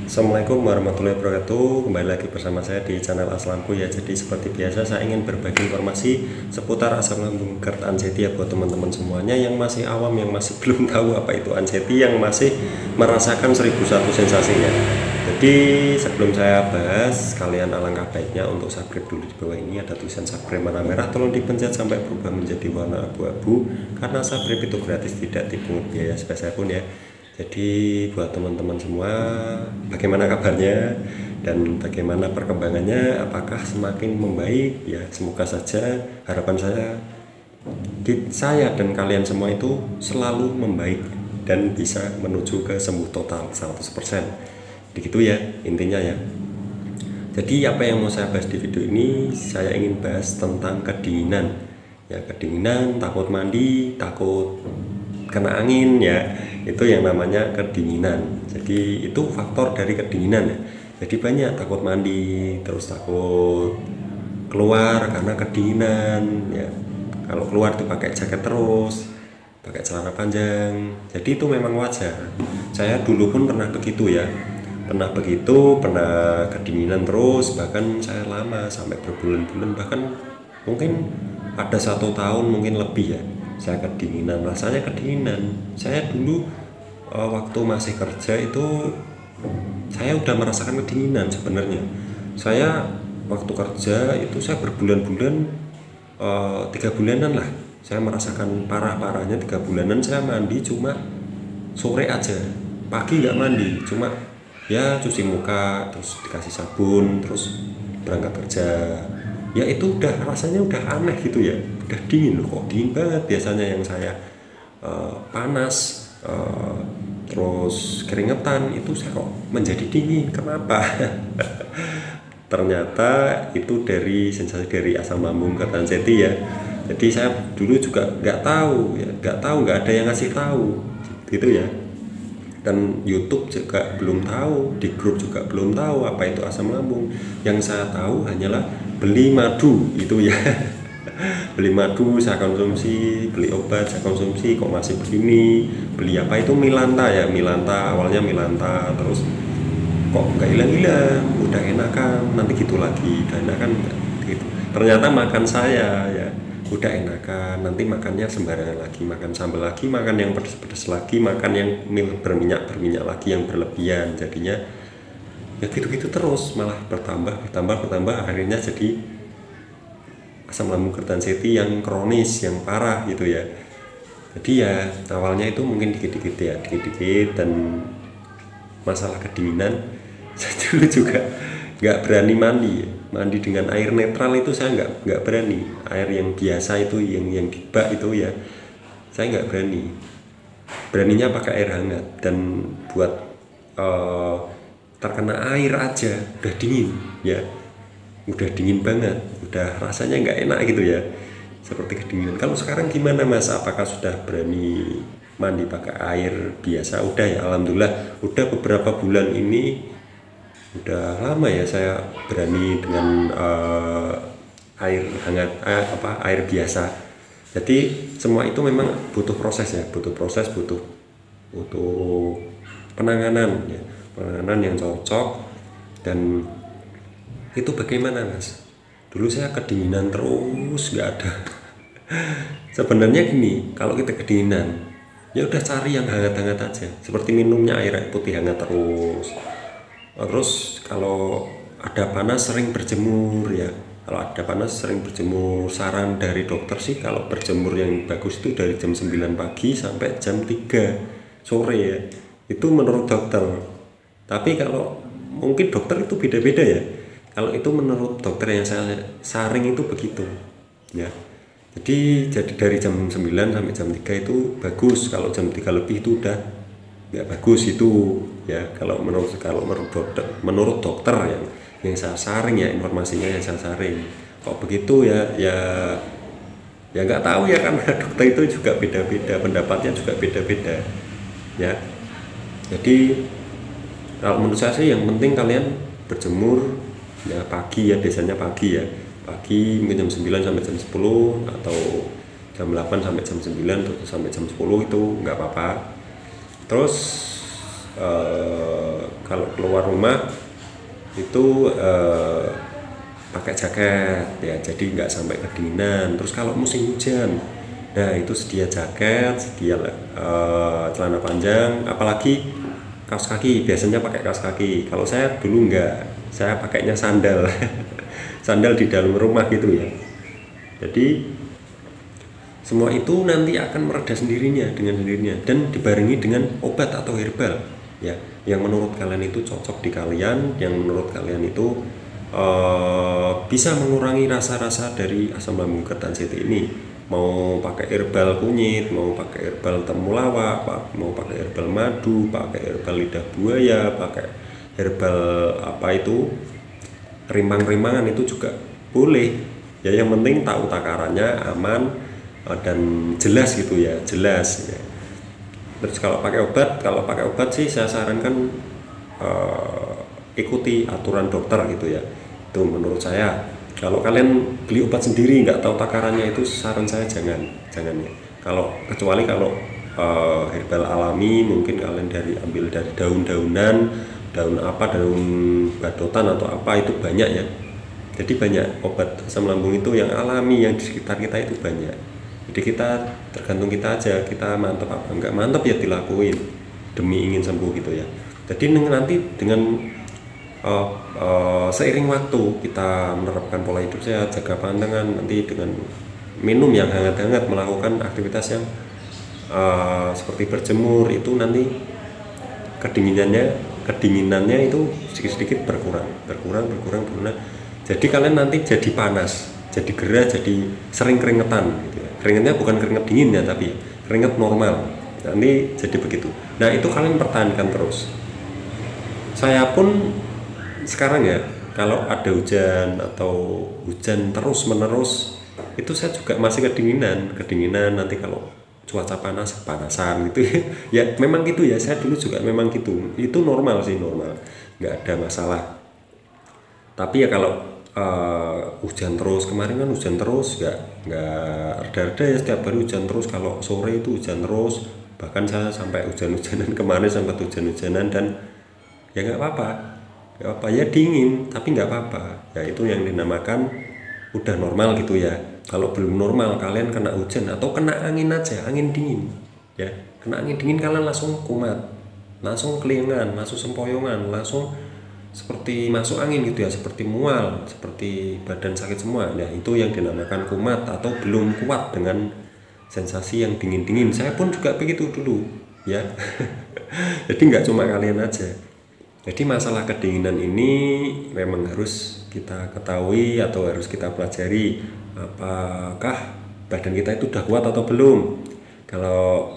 Assalamualaikum warahmatullahi wabarakatuh. Kembali lagi bersama saya di channel Aslamku ya. Jadi seperti biasa saya ingin berbagi informasi seputar asam lambung GERD anxiety ya buat teman-teman semuanya yang masih awam, yang masih belum tahu apa itu anxiety, yang masih merasakan 1001 sensasinya. Jadi sebelum saya bahas, kalian alangkah baiknya untuk subscribe dulu. Di bawah ini ada tulisan subscribe warna merah, tolong dipencet sampai berubah menjadi warna abu-abu, karena subscribe itu gratis, tidak dipungut biaya spesial pun ya. Jadi buat teman-teman semua, bagaimana kabarnya dan bagaimana perkembangannya, apakah semakin membaik? Ya semoga saja, harapan saya dan kalian semua itu selalu membaik dan bisa menuju ke sembuh total 100%. Begitu ya intinya ya. Jadi apa yang mau saya bahas di video ini, saya ingin bahas tentang kedinginan. Ya kedinginan, takut mandi, takut kena angin ya, itu yang namanya kedinginan. Jadi itu faktor dari kedinginan ya. Jadi banyak takut mandi, terus takut keluar karena kedinginan ya. Kalau keluar tuh pakai jaket terus, pakai celana panjang. Jadi itu memang wajar. Saya dulu pun pernah begitu ya. Pernah kedinginan terus, bahkan saya lama sampai berbulan-bulan, bahkan mungkin ada 1 tahun mungkin lebih ya. Saya kedinginan, rasanya kedinginan. Saya dulu waktu masih kerja itu saya udah merasakan kedinginan sebenarnya. Saya waktu kerja itu saya berbulan-bulan, 3 bulanan lah. Saya merasakan parah-parahnya 3 bulanan. Saya mandi cuma sore aja, pagi nggak mandi, cuma ya cuci muka, terus dikasih sabun, terus berangkat kerja. Ya itu udah rasanya udah aneh gitu ya, udah dingin loh, kok dingin banget. Biasanya yang saya panas, terus keringetan, itu saya kok menjadi dingin, kenapa? Ternyata itu dari sensasi dari asam lambung GERD anxiety ya. Jadi saya dulu juga nggak tahu ya, nggak ada yang ngasih tahu gitu ya. Dan YouTube juga belum tahu, di grup juga belum tahu apa itu asam lambung. Yang saya tahu hanyalah beli madu itu ya. Beli madu saya konsumsi, beli obat saya konsumsi, kok masih begini. Beli apa itu Milanta ya, Milanta, awalnya Milanta, terus kok nggak hilang-hilang, udah enakan, nanti gitu lagi, udah enakan gitu. Ternyata makan saya ya udah enakan, nanti makannya sembarangan lagi, makan sambal lagi, makan yang pedas-pedas lagi, makan yang berminyak lagi, yang berlebihan. Jadinya ya gitu-gitu terus, malah bertambah, akhirnya jadi asam lambung GERD anxiety yang kronis, yang parah gitu ya. Jadi ya awalnya itu mungkin dikit-dikit dan masalah kedinginan. Saya dulu juga nggak berani mandi dengan air netral, itu saya nggak berani. Air yang biasa itu, yang di bak itu ya, saya nggak beraninya pakai air hangat. Dan buat terkena air aja udah dingin ya, udah dingin banget, udah rasanya nggak enak gitu ya, seperti kedinginan. Kalau sekarang gimana Mas, apakah sudah berani mandi pakai air biasa? Udah ya, alhamdulillah udah beberapa bulan ini, udah lama ya saya berani dengan air hangat, air biasa. Jadi semua itu memang butuh proses ya, butuh penanganan ya, penanganan yang cocok. Dan itu bagaimana Mas? Dulu saya kedinginan terus, nggak ada. Sebenarnya gini, kalau kita kedinginan ya udah cari yang hangat-hangat aja, seperti minumnya air putih hangat terus. Terus kalau ada panas sering berjemur ya. Kalau ada panas sering berjemur. Saran dari dokter sih kalau berjemur yang bagus itu dari jam 9 pagi sampai jam 3 sore ya. Itu menurut dokter. Tapi kalau mungkin dokter itu beda-beda ya. Kalau itu menurut dokter yang saya saring itu begitu ya. Jadi dari jam 9 sampai jam 3 itu bagus. Kalau jam 3 lebih itu udah nggak bagus itu ya. Kalau menurut dokter yang saya saring ya, informasinya yang saya saring. Kok begitu ya nggak tahu ya, karena dokter itu juga beda-beda, pendapatnya juga beda-beda ya. Jadi kalau menurut saya sih yang penting kalian berjemur ya pagi ya, biasanya pagi ya, pagi mungkin jam 9 sampai jam 10, atau jam 8 sampai jam 9 atau sampai jam 10 itu nggak apa-apa. Terus kalau keluar rumah itu pakai jaket ya, jadi nggak sampai kedinginan. Terus kalau musim hujan, nah itu sedia jaket, sedia celana panjang, apalagi kaos kaki. Biasanya pakai kaos kaki. Kalau saya dulu enggak, saya pakainya sandal. Sandal di dalam rumah gitu ya. Jadi semua itu nanti akan mereda sendirinya dengan sendirinya, dan dibarengi dengan obat atau herbal ya, yang menurut kalian itu cocok di kalian, yang menurut kalian itu bisa mengurangi rasa-rasa dari asam lambung ketan ini. Mau pakai herbal kunyit, mau pakai herbal temulawak, mau pakai herbal madu, pakai herbal lidah buaya, pakai herbal apa itu rimbang-rimbangan, itu juga boleh ya. Yang penting tahu takarannya, aman dan jelas gitu ya, jelas ya. Terus kalau pakai obat sih saya sarankan ikuti aturan dokter gitu ya, itu menurut saya. Kalau kalian beli obat sendiri nggak tahu takarannya, itu saran saya jangan ya. Kecuali kalau herbal alami, mungkin kalian ambil dari daun-daunan, daun badotan atau apa, itu banyak ya. Jadi banyak obat asam lambung itu yang alami, yang di sekitar kita itu banyak. Jadi kita tergantung kita aja, kita mantap apa enggak mantap ya dilakuin demi ingin sembuh gitu ya. Jadi nanti dengan seiring waktu kita menerapkan pola hidup sehat, jaga pandangan, nanti dengan minum yang hangat-hangat, melakukan aktivitas yang seperti berjemur, itu nanti kedinginannya itu sedikit-sedikit berkurang. Jadi kalian nanti jadi panas, jadi gerah, jadi sering keringetan gitu ya. Keringetnya bukan keringet dingin ya, tapi keringet normal. Nanti jadi begitu. Nah itu kalian pertahankan terus. Saya pun sekarang ya, kalau ada hujan atau hujan terus menerus, itu saya juga masih kedinginan. Nanti kalau cuaca panasan gitu ya, memang gitu ya. Saya dulu juga memang gitu. Itu normal sih, normal, nggak ada masalah. Tapi ya kalau hujan terus, kemarin kan hujan terus, nggak reda-reda ya, setiap hari hujan terus. Kalau sore itu hujan terus, bahkan saya sampai hujan-hujanan kemarin, sempat hujan-hujanan, dan ya nggak apa-apa ya, dingin tapi nggak apa-apa ya. Itu yang dinamakan udah normal gitu ya. Kalau belum normal, kalian kena hujan atau kena angin aja, angin dingin ya, kena angin dingin kalian langsung kumat, langsung kelingan, langsung sempoyongan, langsung seperti masuk angin gitu ya, seperti mual, seperti badan sakit semua. Nah itu yang dinamakan kumat atau belum kuat dengan sensasi yang dingin-dingin. Saya pun juga begitu dulu ya. Jadi nggak cuma kalian aja. Jadi masalah kedinginan ini memang harus kita ketahui atau harus kita pelajari, apakah badan kita itu udah kuat atau belum. Kalau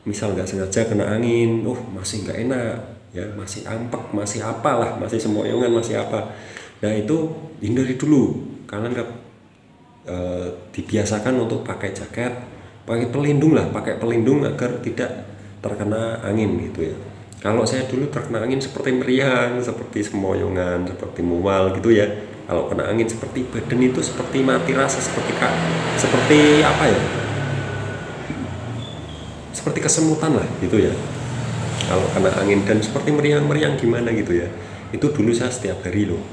misal nggak sengaja kena angin, masih nggak enak ya, masih ampek, masih apalah, masih sempoyongan, masih apa. Nah itu hindari dulu. Kalian dibiasakan untuk pakai jaket, pakai pelindung agar tidak terkena angin gitu ya. Kalau saya dulu terkena angin seperti meriang, seperti sempoyongan, seperti mual gitu ya. Kalau kena angin seperti badan itu seperti mati rasa, seperti apa ya, seperti kesemutan lah gitu ya. Kalau kena angin dan seperti meriang-meriang gimana gitu ya. Itu dulu saya setiap hari loh.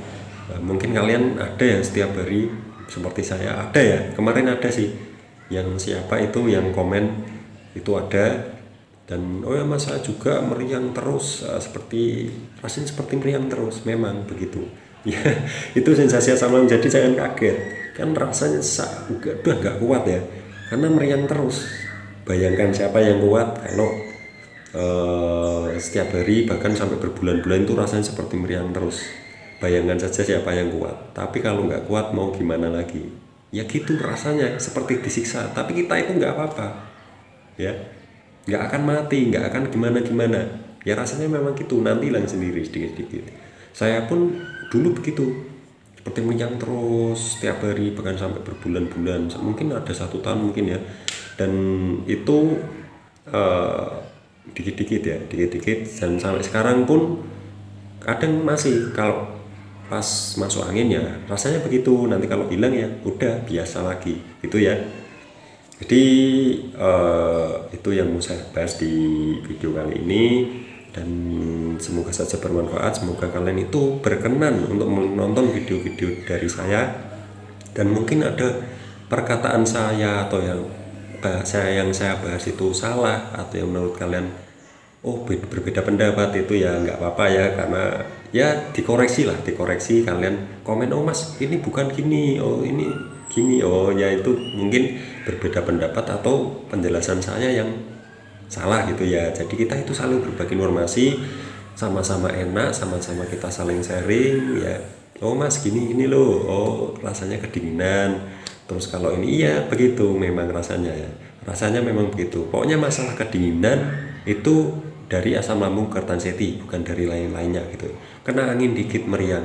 Mungkin kalian ada yang setiap hari seperti saya, ada ya. Kemarin ada sih yang siapa itu yang komen itu ada, dan ya mas, saya juga meriang terus, rasanya seperti meriang terus. Memang begitu ya. Itu sensasi asam lambung, jadi jangan kaget kan, rasanya udah nggak kuat ya, karena meriang terus. Bayangkan siapa yang kuat kalau setiap hari bahkan sampai berbulan-bulan itu rasanya seperti meriang terus. Bayangkan saja siapa yang kuat. Tapi kalau nggak kuat mau gimana lagi ya, gitu rasanya seperti disiksa. Tapi kita itu nggak apa-apa ya, nggak akan mati, nggak akan gimana-gimana ya. Rasanya memang gitu, nanti hilang sendiri sedikit-sedikit. Saya pun dulu begitu, seperti meriang terus setiap hari, bahkan sampai berbulan-bulan, mungkin ada 1 tahun mungkin ya. Dan itu dikit-dikit ya, dikit-dikit, dan sampai sekarang pun kadang masih kalau pas masuk angin ya rasanya begitu. Nanti kalau hilang ya udah biasa lagi gitu ya. Jadi itu yang mau saya bahas di video kali ini. dan semoga saja bermanfaat. Semoga kalian itu berkenan untuk menonton video-video dari saya, dan mungkin ada perkataan saya atau yang saya bahas itu salah, atau yang menurut kalian berbeda pendapat, itu ya nggak apa-apa ya, karena ya dikoreksi kalian komen, oh mas ini bukan gini, oh ini gini, oh ya itu mungkin berbeda pendapat atau penjelasan saya yang salah gitu ya. Jadi kita itu saling berbagi informasi, sama-sama enak, sama-sama kita saling sharing ya. Oh mas gini loh, oh rasanya kedinginan, terus kalau ini iya begitu memang rasanya ya, rasanya memang begitu. Pokoknya masalah kedinginan itu dari asam lambung Kertanseti, bukan dari lain-lainnya gitu. Kena angin dikit meriang,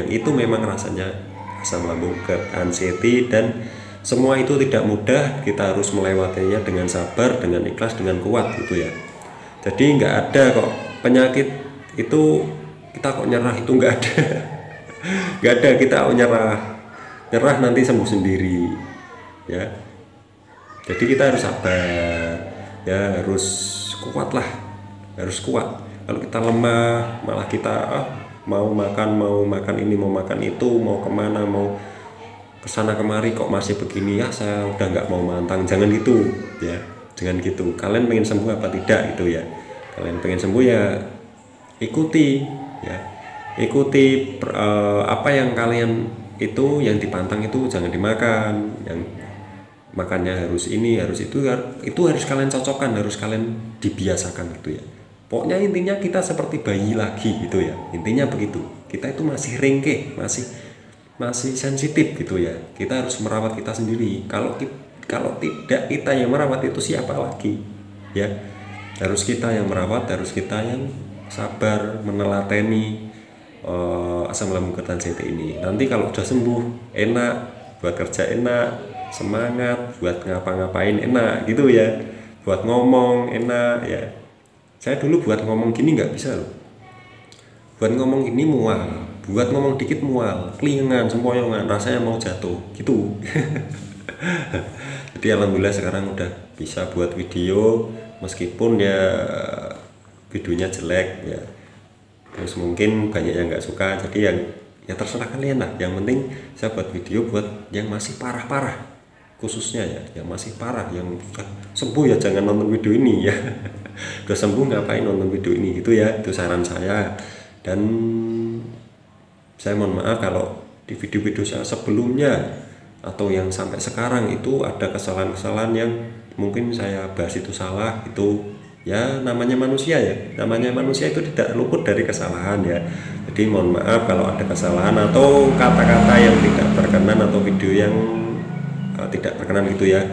itu memang rasanya asam lambung Kertanseti, dan semua itu tidak mudah, kita harus melewatinya dengan sabar, dengan ikhlas, dengan kuat gitu ya. Jadi nggak ada kok penyakit itu kita kok nyerah, itu nggak ada. Nggak ada kita kok nyerah nanti sembuh sendiri ya. Jadi kita harus sabar ya, harus kuat. Kalau kita lemah, malah kita mau makan ini, mau makan itu, mau kemana, mau kesana kemari, kok masih begini ya, saya udah nggak mau mantang. Jangan gitu ya, jangan gitu. Kalian pengen sembuh apa tidak itu ya, kalian pengen sembuh ya ikuti apa yang kalian itu, yang dipantang itu jangan dimakan, yang makannya harus ini, harus itu harus kalian cocokkan, harus kalian dibiasakan gitu ya. Pokoknya intinya kita seperti bayi lagi gitu ya, intinya begitu. Kita itu masih ringkih, masih sensitif gitu ya. Kita harus merawat kita sendiri. Kalau tidak kita yang merawat, itu siapa lagi ya? Harus kita yang merawat, harus kita yang sabar menelateni asam lambung Kertanseti ini. Nanti kalau udah sembuh, enak buat kerja, enak, semangat buat ngapa-ngapain, enak gitu ya, buat ngomong enak ya. Saya dulu buat ngomong gini nggak bisa loh, buat ngomong ini mual, buat ngomong dikit mual, kelingan, sempoyongan, rasanya mau jatuh gitu. Jadi alhamdulillah sekarang udah bisa buat video, meskipun ya videonya jelek ya, terus mungkin banyak yang nggak suka. Jadi ya terserah kalian lah. Yang penting saya buat video buat yang masih parah-parah, khususnya ya yang masih parah, yang sudah sembuh ya jangan nonton video ini ya. Udah sembuh ngapain nonton video ini gitu ya, itu saran saya. Dan saya mohon maaf kalau di video-video saya sebelumnya atau yang sampai sekarang itu ada kesalahan-kesalahan yang mungkin saya bahas itu salah. Itu ya namanya manusia itu tidak luput dari kesalahan ya. Jadi mohon maaf kalau ada kesalahan atau kata-kata yang tidak berkenan atau video yang tidak berkenan gitu ya.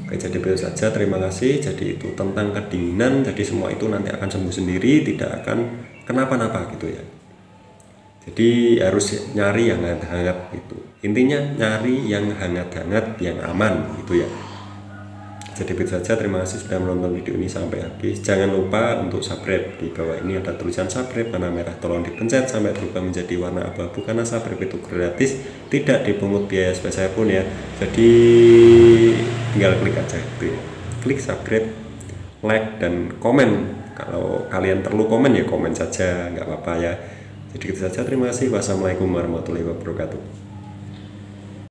Oke, jadi begitu saja, terima kasih. Jadi itu tentang kedinginan, jadi semua itu nanti akan sembuh sendiri, tidak akan kenapa-napa gitu ya. Jadi harus nyari yang hangat-hangat gitu, intinya nyari yang hangat-hangat, yang aman gitu ya. Jadi begitu saja, terima kasih sudah menonton video ini sampai habis. Jangan lupa untuk subscribe. Di bawah ini ada tulisan subscribe warna merah, tolong dipencet sampai berubah menjadi warna abu-abu, karena subscribe itu gratis, tidak dipungut biaya spesial pun ya. Jadi tinggal klik aja gitu ya, klik subscribe, like, dan komen. Kalau kalian perlu komen ya komen saja, nggak apa-apa ya. Jadi itu saja, terima kasih. Wassalamualaikum warahmatullahi wabarakatuh.